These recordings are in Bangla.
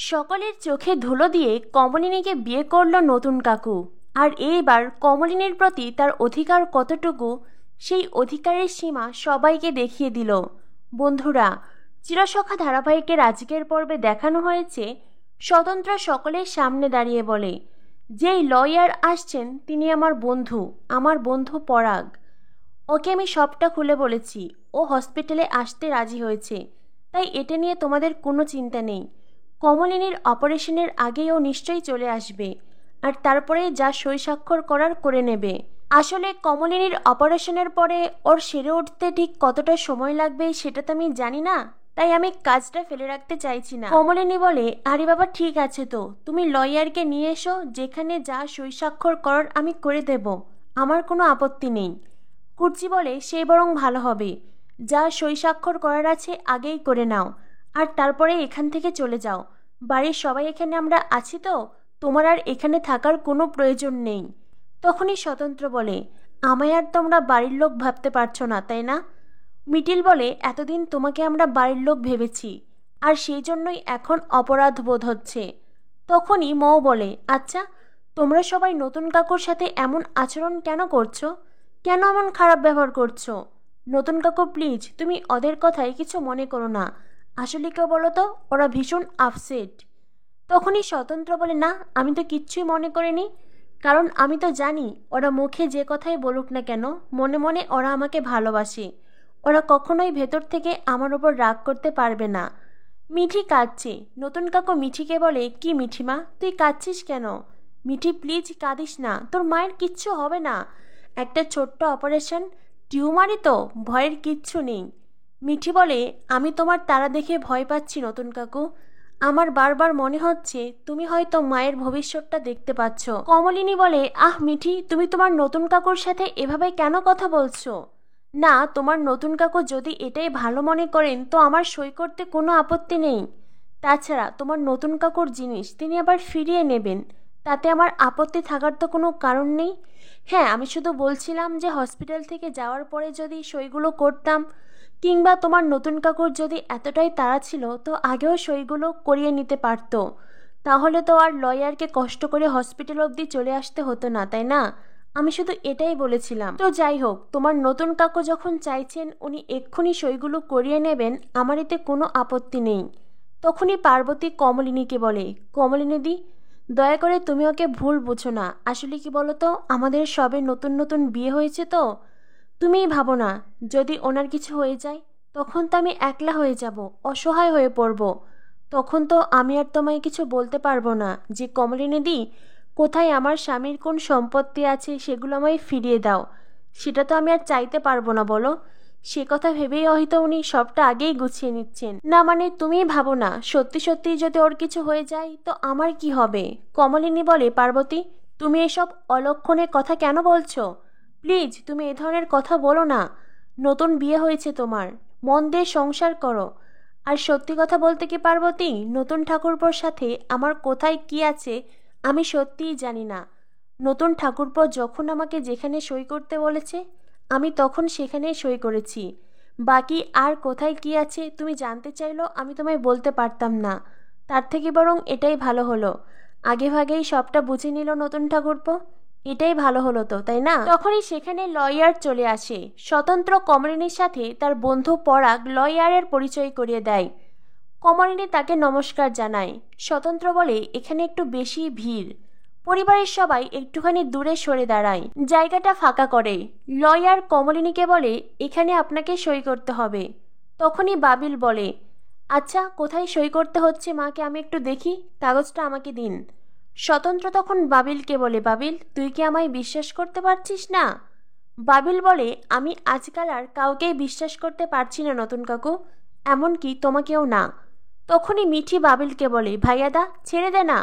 সকলের চোখে ধুলো দিয়ে কমলিনীকে বিয়ে করল নতুন কাকু। আর এইবার কমলিনীর প্রতি তার অধিকার কতটুকু, সেই অধিকারের সীমা সবাইকে দেখিয়ে দিল। বন্ধুরা, চিরসখা ধারাবাহিকের আজকের পর্বে দেখানো হয়েছে স্বতন্ত্র সকলের সামনে দাঁড়িয়ে বলে, যেই লয়ার আসছেন তিনি আমার বন্ধু পরাগ। ওকে আমি সবটা খুলে বলেছি, ও হসপিটালে আসতে রাজি হয়েছে, তাই এটা নিয়ে তোমাদের কোনো চিন্তা নেই। কমলিনীর অপারেশনের আগেই ও নিশ্চয়ই চলে আসবে, আর তারপরে যা সই স্বাক্ষর করার করে নেবে। আসলে কমলিনীর অপারেশনের পরে ওর সেরে উঠতে ঠিক কতটা সময় লাগবে সেটা তো আমি জানি না, তাই আমি কাজটা ফেলে রাখতে চাইছি না। কমলিনী বলে, আরে বাবা ঠিক আছে, তো তুমি লয়ারকে নিয়ে এসো, যেখানে যা সই স্বাক্ষর করার আমি করে দেব, আমার কোনো আপত্তি নেই। কুর্চি বলে, সেই বরং ভালো হবে, যা সই স্বাক্ষর করার আছে আগেই করে নাও, আর তারপরে এখান থেকে চলে যাও। বাড়ির সবাই এখানে আমরা আছি তো, তোমার আর এখানে থাকার কোনো প্রয়োজন নেই। তখনই স্বতন্ত্র বলে, আমায় আর তোমরা বাড়ির লোক ভাবতে পারছো না, তাই না? মিটিল বলে, এতদিন তোমাকে আমরা বাড়ির লোক ভেবেছি, আর সেই জন্যই এখন অপরাধ বোধ হচ্ছে। তখনই মৌ বলে, আচ্ছা, তোমরা সবাই নতুন কাকুর সাথে এমন আচরণ কেন করছো? কেন এমন খারাপ ব্যবহার করছো? নতুন কাকু প্লিজ, তুমি ওদের কথায় কিছু মনে করো না। আসলে কেউ বলো তো, ওরা ভীষণ আপসেট। তখনই স্বতন্ত্র বলে, না, আমি তো কিচ্ছুই মনে করিনি, কারণ আমি তো জানি ওরা মুখে যে কথাই বলুক না কেন, মনে মনে ওরা আমাকে ভালোবাসে। ওরা কখনোই ভেতর থেকে আমার ওপর রাগ করতে পারবে না। মিঠি কাঁদছে। নতুন কাকু মিঠিকে বলে, কি মিঠিমা, তুই কাঁদছিস কেন? মিঠি প্লিজ কাঁদিস না, তোর মায়ের কিচ্ছু হবে না, একটা ছোট্ট অপারেশন, টিউমারই তো, ভয়ের কিচ্ছু নেই। মিঠি বলে, আমি তোমার তারা দেখে ভয় পাচ্ছি নতুন কাকু, আমার বারবার মনে হচ্ছে তুমি হয়তো মায়ের ভবিষ্যৎটা দেখতে পাচ্ছ। কমলিনী বলে, আহ মিঠি, তুমি তোমার নতুন কাকুর সাথে এভাবে কেন কথা বলছো? না, তোমার নতুন কাকু যদি এটাই ভালো মনে করেন তো আমার সই করতে কোনো আপত্তি নেই। তাছাড়া তোমার নতুন কাকুর জিনিস তিনি আবার ফিরিয়ে নেবেন, তাতে আমার আপত্তি থাকার তো কোনো কারণ নেই। হ্যাঁ, আমি শুধু বলছিলাম যে হসপিটাল থেকে যাওয়ার পরে যদি সইগুলো করতাম, কিংবা তোমার নতুন কাকুর যদি এতটাই তাড়া ছিল তো আগেও সইগুলো করিয়ে নিতে পারতো, তাহলে তো আর লয়ারকে কষ্ট করে হসপিটাল অবধি চলে আসতে হতো না, তাই না? আমি শুধু এটাই বলেছিলাম। তো যাই হোক, তোমার নতুন কাকু যখন চাইছেন উনি এক্ষুনি সইগুলো করিয়ে নেবেন, আমার এতে কোনো আপত্তি নেই। তখনই পার্বতী কমলিনীকে বলে, কমলিনীদি, দয়া করে তুমি ওকে ভুল বুঝো না। আসলে কি বলো তো, আমাদের সবে নতুন নতুন বিয়ে হয়েছে তো, তুমিই ভাবো না, যদি ওনার কিছু হয়ে যায় তখন তো আমি একলা হয়ে যাব, অসহায় হয়ে পড়ব। তখন তো আমি আর তোমায় কিছু বলতে পারবো না যে কমলিনীদি, কোথায় আমার স্বামীর কোন সম্পত্তি আছে সেগুলো আমায় ফিরিয়ে দাও। সেটা তো আমি আর চাইতে পারবো না, বলো? সে কথা ভেবেই হয়তো উনি সবটা আগেই গুছিয়ে নিচ্ছেন। না মানে তুমিই ভাবো না, সত্যি সত্যি যদি ওর কিছু হয়ে যায় তো আমার কি হবে? কমলিনী বলে, পার্বতী, তুমি এসব অলক্ষণের কথা কেন বলছো? প্লিজ তুমি এ ধরনের কথা বলো না। নতুন বিয়ে হয়েছে তোমার, মন দিয়ে সংসার করো। আর সত্যি কথা বলতে কি পার্বতী, নতুন ঠাকুরপোর সাথে আমার কোথায় কি আছে আমি সত্যিই জানি না। নতুন ঠাকুরপো যখন আমাকে যেখানে সই করতে বলেছে আমি তখন সেখানেই সই করেছি। বাকি আর কোথায় কি আছে তুমি জানতে চাইলেও আমি তোমায় বলতে পারতাম না। তার থেকে বরং এটাই ভালো হলো, আগে ভাগেই সবটা বুঝে নিল নতুন ঠাকুরপো। এটাই ভালো হলো তো, তাই না? তখনই সেখানে লয়ার চলে আসে। স্বতন্ত্র কমলিনীর সাথে তার বন্ধু পরাগ লয়ারের পরিচয় করিয়ে দেয়। কমলিনী তাকে নমস্কার জানায়। স্বতন্ত্র বলে, এখানে একটু বেশি ভিড়, পরিবারের সবাই একটুখানি দূরে সরে দাঁড়ায়, জায়গাটা ফাঁকা করে। লয়ার কমলিনীকে বলে, এখানে আপনাকে সই করতে হবে। তখনই বাবিল বলে, আচ্ছা, কোথায় সই করতে হচ্ছে মাকে আমি একটু দেখি, কাগজটা আমাকে দিন। স্বতন্ত্র তখন বাবিলকে বলে, বাবিল, তুই কি আমায় বিশ্বাস করতে পারছিস না? বাবিল বলে, আমি আজকাল আর কাউকেই বিশ্বাস করতে পারছি না নতুন কাকু, এমনকি তোমাকেও না। তখনই মিঠি বাবিলকে বলে, ভাইয়াদা ছেড়ে দে না,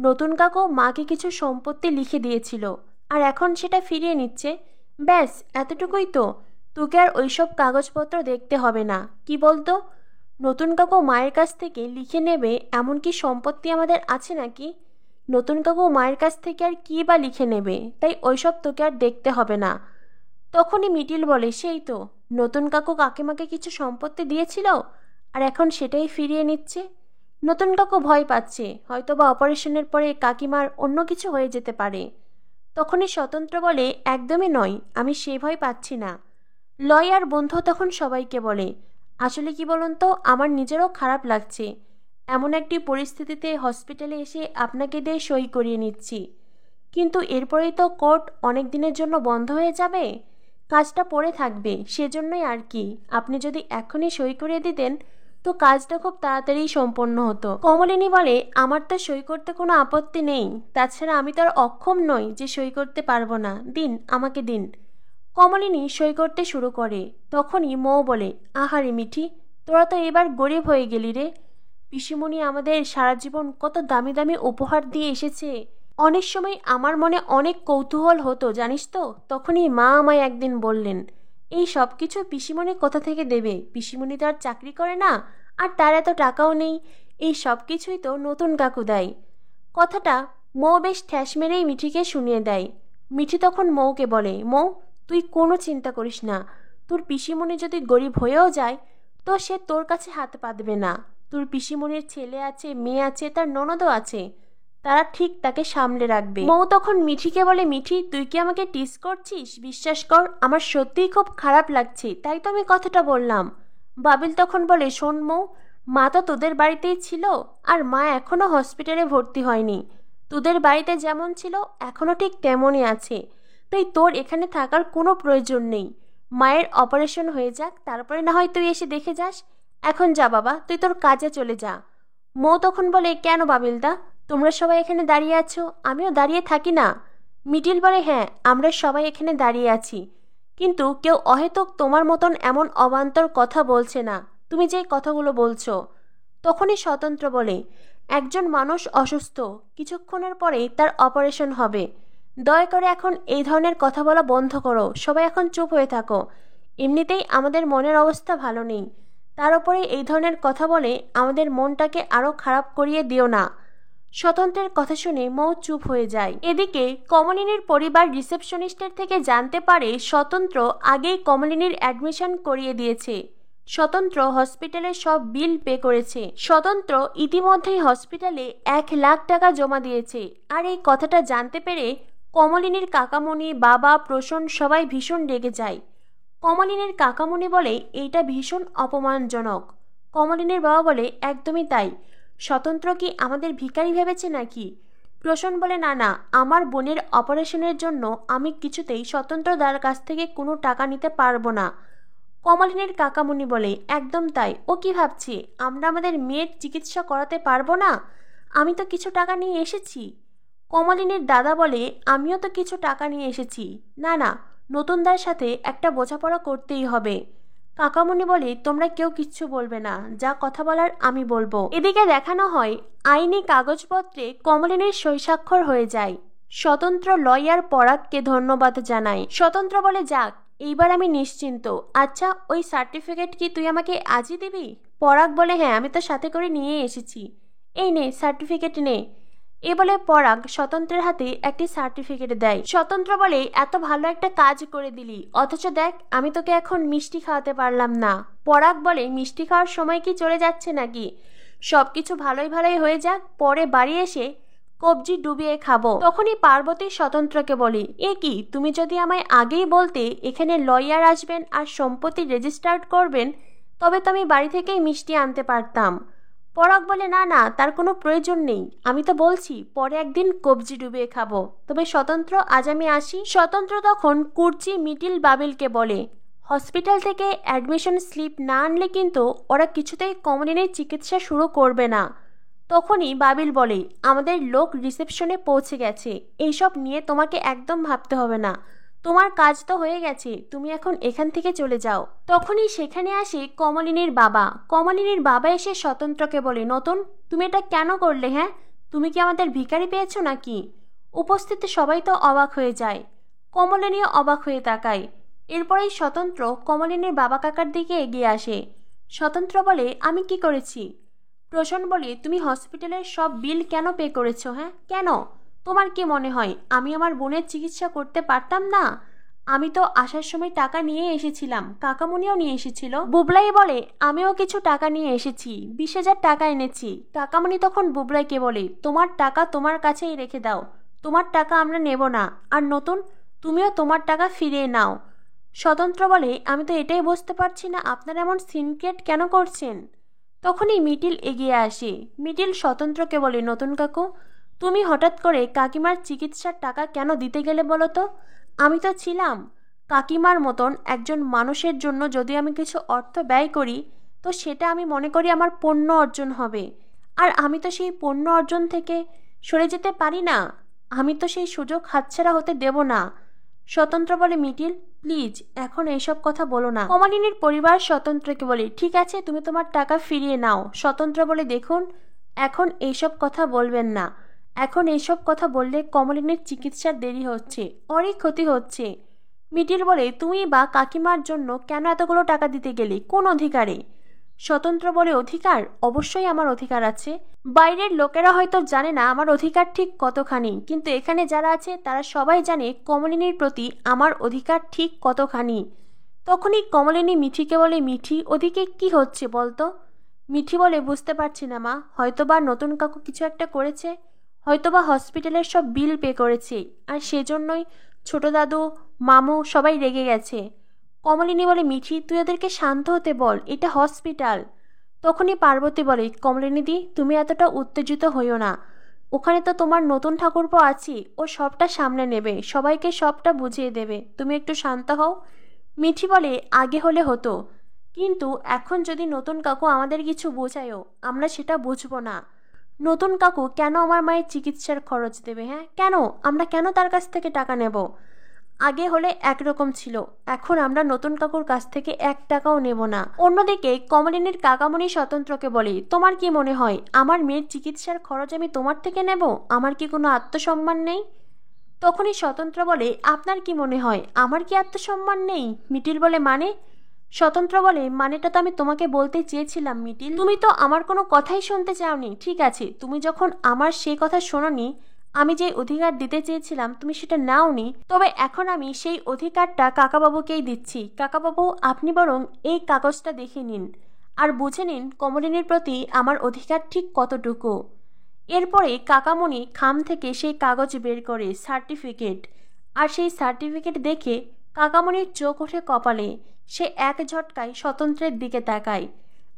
নতুন কাকু মাকে কিছু সম্পত্তি লিখে দিয়েছিল আর এখন সেটা ফিরিয়ে নিচ্ছে, ব্যাস এতটুকুই তো। তোকে আর ওইসব কাগজপত্র দেখতে হবে না, কি বলতো? নতুন কাকু মায়ের কাছ থেকে লিখে নেবে এমন কি সম্পত্তি আমাদের আছে নাকি? নতুন কাকু মায়ের কাছ থেকে আর কী বা লিখে নেবে, তাই ওইসব তোকে আর দেখতে হবে না। তখনই মিটিল বলে, সেই তো, নতুন কাকু কাকিমাকে কিছু সম্পত্তি দিয়েছিল আর এখন সেটাই ফিরিয়ে নিচ্ছে। নতুন কাকু ভয় পাচ্ছে, হয়তোবা অপারেশনের পরে কাকিমার অন্য কিছু হয়ে যেতে পারে। তখনই স্বতন্ত্র বলে, একদমই নয়, আমি সে ভয় পাচ্ছি না। লয়ার বন্ধু তখন সবাইকে বলে, আসলে কি বলুন তো, আমার নিজেরও খারাপ লাগছে, এমন একটি পরিস্থিতিতে হসপিটালে এসে আপনাকে দিয়ে সই করিয়ে নিচ্ছি, কিন্তু এরপরেই তো কোর্ট অনেক দিনের জন্য বন্ধ হয়ে যাবে, কাজটা পড়ে থাকবে, সেজন্যই আর কি। আপনি যদি এখনই সই করিয়ে দিতেন তো কাজটা খুব তাড়াতাড়ি সম্পন্ন হতো। কমলিনী বলে, আমার তো সই করতে কোনো আপত্তি নেই, তাছাড়া আমি তো আর অক্ষম নই যে সই করতে পারবো না, দিন, আমাকে দিন। কমলিনী সই করতে শুরু করে। তখনই মৌ বলে, আহারে মিঠি, তোরা তো এবার গরিব হয়ে গেলি রে। পিসিমণি আমাদের সারা জীবন কত দামি দামি উপহার দিয়ে এসেছে, অনেক সময় আমার মনে অনেক কৌতূহল হতো জানিস তো। তখনই মা আমায় একদিন বললেন, এই সব কিছু পিসিমণি কোথা থেকে দেবে, পিসিমণি তো আর চাকরি করে না, আর তার এত টাকাও নেই, এই সব কিছুই তো নতুন কাকু দেয়। কথাটা মৌ বেশ ঠ্যাস মেরেই মিঠিকে শুনিয়ে দেয়। মিঠি তখন মৌকে বলে, মৌ, তুই কোনো চিন্তা করিস না, তোর পিসিমণি যদি গরিব হয়েও যায় তো সে তোর কাছে হাত পাতবে না। তোর পিসিমণির ছেলে আছে, মেয়ে আছে, তার ননদও আছে, তারা ঠিক তাকে সামলে রাখবে। মৌ তখন মিঠিকে বলে, মিঠি, তুই কি আমাকে টিস করছিস? বিশ্বাস কর, আমার সত্যিই খুব খারাপ লাগছে, তাই তো আমি কথাটা বললাম। বাবিল তখন বলে, শোন মৌ, মা তো তোদের বাড়িতেই ছিল, আর মা এখনো হসপিটালে ভর্তি হয়নি, তোদের বাড়িতে যেমন ছিল এখনো ঠিক তেমনই আছে, তাই তোর এখানে থাকার কোনো প্রয়োজন নেই। মায়ের অপারেশন হয়ে যাক, তারপরে না হয় তুই এসে দেখে যাস। এখন যা বাবা, তুই তোর কাজে চলে যা। মৌ তখন বলে, কেন বাবিলদা, তোমরা সবাই এখানে দাঁড়িয়ে আছো, আমিও দাঁড়িয়ে থাকি না? মিডিল বলে, হ্যাঁ, আমরা সবাই এখানে দাঁড়িয়ে আছি, কিন্তু কেউ অহেতুক তোমার মতন এমন অবান্তর কথা বলছে না, তুমি যে কথাগুলো বলছো। তখনই স্বতন্ত্র বলে, একজন মানুষ অসুস্থ, কিছুক্ষণের পরেই তার অপারেশন হবে, দয়া করে এখন এই ধরনের কথা বলা বন্ধ করো, সবাই এখন চুপ হয়ে থাকো। এমনিতেই আমাদের মনের অবস্থা ভালো নেই, তার উপরে এই ধরনের কথা বলে আমাদের মনটাকে আরও খারাপ করিয়ে দিও না। স্বতন্ত্রের কথা শুনে মৌ চুপ হয়ে যায়। এদিকে কমলিনীর পরিবার রিসেপশনিস্টের থেকে জানতে পারে স্বতন্ত্র আগেই কমলিনীর অ্যাডমিশন করিয়ে দিয়েছে। স্বতন্ত্র হসপিটালে সব বিল পে করেছে। স্বতন্ত্র ইতিমধ্যেই হসপিটালে 1,00,000 টাকা জমা দিয়েছে। আর এই কথাটা জানতে পেরে কমলিনীর কাকামণি, বাবা, প্রসন্ন সবাই ভীষণ রেগে যায়। কমলিনীর কাকামণি বলে, এইটা ভীষণ অপমানজনক। কমলিনীর বাবা বলে, একদমই তাই, স্বতন্ত্র কি আমাদের ভিখারি ভেবেছে নাকি? প্রসন্ন বলে, না না, আমার বোনের অপারেশনের জন্য আমি কিছুতেই স্বতন্ত্রদার কাছ থেকে কোনো টাকা নিতে পারবো না। কমলিনীর কাকামণি বলে, একদম তাই, ও কি ভাবছে আমরা আমাদের মেয়ের চিকিৎসা করাতে পারবো না? আমি তো কিছু টাকা নিয়ে এসেছি। কমলিনীর দাদা বলে, আমিও তো কিছু টাকা নিয়ে এসেছি। না না, নতুনদার সাথে একটা বোঝাপড়া করতেই হবে। কাকামণি বলে, তোমরা কেউ কিচ্ছু বলবে না, যা কথা বলার আমি বলবো। এদিকে দেখানো হয় আইনি কাগজপত্রে কমলিনীর সই স্বাক্ষর হয়ে যায়। স্বতন্ত্র লয়ার পরাগকে ধন্যবাদ জানায়। স্বতন্ত্র বলে, যাক, এইবার আমি নিশ্চিন্ত। আচ্ছা, ওই সার্টিফিকেট কি তুই আমাকে আজই দিবি? পরাগ বলে, হ্যাঁ, আমি তো সাথে করে নিয়ে এসেছি, এই নে সার্টিফিকেট নে। এ বলে পরাগ স্বতন্ত্রের হাতে একটি সার্টিফিকেট দেয়। স্বতন্ত্র বলে, এত ভালো একটা কাজ করে দিলি, অথচ দেখ আমি তোকে এখন মিষ্টি খাওয়াতে পারলাম না। পরাগ বলে, মিষ্টি খাওয়ার সময় কি চলে যাচ্ছে নাকি? সবকিছু ভালোই ভালোই হয়ে যাক, পরে বাড়ি এসে কবজি ডুবিয়ে খাবো। তখনই পার্বতী স্বতন্ত্রকে বলে, এ কি, তুমি যদি আমায় আগেই বলতে এখানে লয়ার আসবেন আর সম্পত্তি রেজিস্টার্ড করবেন, তবে তো আমি বাড়ি থেকেই মিষ্টি আনতে পারতাম। পরাগ বলে, না না, তার কোনো প্রয়োজন নেই, আমি তো বলছি পরে একদিন কবজি ডুবিয়ে খাবো। তবে স্বতন্ত্র, আজ আমি আসি। স্বতন্ত্র তখন কুর্চি, মিটিল, বাবিলকে বলে, হসপিটাল থেকে অ্যাডমিশন স্লিপ না আনলে কিন্তু ওরা কিছুতেই কমলিনীর চিকিৎসা শুরু করবে না। তখনই বাবিল বলে, আমাদের লোক রিসেপশনে পৌঁছে গেছে, এইসব নিয়ে তোমাকে একদম ভাবতে হবে না, তোমার কাজ তো হয়ে গেছে, তুমি এখন এখান থেকে চলে যাও। তখনই সেখানে আসে কমলিনীর বাবা। কমলিনীর বাবা এসে স্বতন্ত্রকে বলে, নতুন, তুমি এটা কেন করলে? হ্যাঁ, তুমি কি আমাদের ভিখারি পেয়েছো নাকি? উপস্থিত সবাই তো অবাক হয়ে যায়। কমলিনীও অবাক হয়ে তাকায়। এরপরেই স্বতন্ত্র কমলিনীর বাবা কাকার দিকে এগিয়ে আসে। স্বতন্ত্র বলে, আমি কি করেছি? প্রসন্ন বলে, তুমি হসপিটালের সব বিল কেন পে করেছো? হ্যাঁ, কেন? তোমার কি মনে হয় আমি আমার বোনের চিকিৎসা করতে পারতাম না? আমি তো আসার সময় টাকা নিয়ে এসেছিলাম, কাকামণিও নিয়ে এসেছিল। বুবলাই বলে, আমিও কিছু টাকা নিয়ে এসেছি, 20,000 টাকা এনেছি। কাকামণি তখন বুবলাইকে বলে, তোমার টাকা তোমার কাছেই রেখে দাও, তোমার টাকা আমরা নেব না, আর নতুন তুমিও তোমার টাকা ফিরিয়ে নাও। স্বতন্ত্র বলে, আমি তো এটাই বুঝতে পারছি না আপনারা এমন সিনক্রেট কেন করছেন। তখনই মিটিল এগিয়ে আসে। মিটিল স্বতন্ত্রকে বলে, নতুন কাকু, তুমি হঠাৎ করে কাকিমার চিকিৎসার টাকা কেন দিতে গেলে বলো তো? আমি তো ছিলাম। কাকিমার মতন একজন মানুষের জন্য যদি আমি কিছু অর্থ ব্যয় করি, তো সেটা আমি মনে করি আমার পণ্য অর্জন হবে, আর আমি তো সেই পণ্য অর্জন থেকে সরে যেতে পারি না। আমি তো সেই সুযোগ হাতছাড়া হতে দেব না। স্বতন্ত্র বলে, মিটিল প্লিজ এখন এইসব কথা বলো না। কমলিনীর পরিবার স্বতন্ত্রকে বলে, ঠিক আছে তুমি তোমার টাকা ফিরিয়ে নাও। স্বতন্ত্র বলে, দেখুন এখন এইসব কথা বলবেন না, এখন এইসব কথা বললে কমলিনীর চিকিৎসার দেরি হচ্ছে, অনেক ক্ষতি হচ্ছে। মিটিল বলে, তুমি বা কাকিমার জন্য কেন এতগুলো টাকা দিতে গেলে, কোন অধিকারে? স্বতন্ত্র বলে, অধিকার? অবশ্যই আমার অধিকার আছে। বাইরের লোকেরা হয়তো জানে না আমার অধিকার ঠিক কতখানি, কিন্তু এখানে যারা আছে তারা সবাই জানে কমলিনীর প্রতি আমার অধিকার ঠিক কতখানি। তখনই কমলিনী মিঠিকে বলে, মিঠি ওদিকে কি হচ্ছে বলতো? মিঠি বলে, বুঝতে পারছি না মা, হয়তোবা নতুন কাকু কিছু একটা করেছে, হয়তোবা হসপিটালের সব বিল পে করেছে, আর সেজন্যই ছোট দাদু মামু সবাই রেগে গেছে। কমলিনী বলে, মিঠি তুই ওদেরকে শান্ত হতে বল, এটা হসপিটাল। তখনই পার্বতী বলে, কমলিনীদি তুমি এতটা উত্তেজিত হইও না, ওখানে তো তোমার নতুন ঠাকুরপো আছি, ও সবটা সামনে নেবে, সবাইকে সবটা বুঝিয়ে দেবে, তুমি একটু শান্ত হও। মিঠি বলে, আগে হলে হতো, কিন্তু এখন যদি নতুন কাকু আমাদের কিছু বোঝায়ও আমরা সেটা বুঝবো না। নতুন কাকু কেন আমার মায়ের চিকিৎসার খরচ দেবে? হ্যাঁ কেন? আমরা কেন তার কাছ থেকে টাকা নেব? আগে হলে একরকম ছিল, এখন আমরা নতুন কাকুর কাছ থেকে 1 টাকাও নেব না। অন্যদিকে কমলিনীর কাকামণি স্বতন্ত্রকে বলে, তোমার কি মনে হয় আমার মেয়ের চিকিৎসার খরচ আমি তোমার থেকে নেব? আমার কি কোনো আত্মসম্মান নেই? তখনই স্বতন্ত্র বলে, আপনার কি মনে হয় আমার কি আত্মসম্মান নেই? মিটিল বলে, মানে? স্বতন্ত্র বলে, মানেটা তো আমি তোমাকে বলতে চেয়েছিলাম মিটিল, তুমি তো আমার কোনো কথাই শুনতে চাওনি। ঠিক আছে, তুমি যখন আমার সেই কথা শোনোনি, আমি যে অধিকার দিতে চেয়েছিলাম তুমি সেটা নাওনি, তবে এখন আমি সেই অধিকারটা কাকাবাবুকেই দিচ্ছি। কাকাবাবু আপনি বরং এই কাগজটা দেখে নিন, আর বুঝে নিন কমলিনীর প্রতি আমার অধিকার ঠিক কতটুকু। এরপরে কাকামণি খাম থেকে সেই কাগজ বের করে সার্টিফিকেট, আর সেই সার্টিফিকেট দেখে কাকামণির চোখ ওঠে কপালে। সে এক ঝটকায় স্বতন্ত্রের দিকে তাকায়।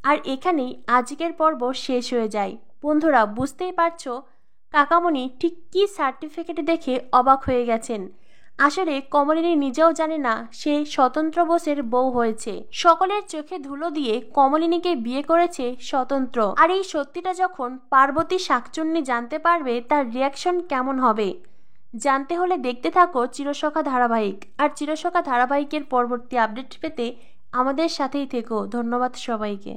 আর এখানেই আজকের পর্ব শেষ হয়ে যায়। বন্ধুরা বুঝতেই পারছো কাকামণি ঠিক কী সার্টিফিকেট দেখে অবাক হয়ে গেছেন। আসলে কমলিনী নিজেও জানে না সে স্বতন্ত্র বোসের বউ হয়েছে। সকলের চোখে ধুলো দিয়ে কমলিনীকে বিয়ে করেছে স্বতন্ত্র। আর এই সত্যিটা যখন পার্বতী শাকচুন্নি জানতে পারবে তার রিয়াকশন কেমন হবে, জানতে হলে দেখতে থাকো চিরসখা ধারাবাহিক। আর চিরসখা ধারাবাহিকের পরবর্তী আপডেট পেতে আমাদের সাথেই থেকো। ধন্যবাদ সবাইকে।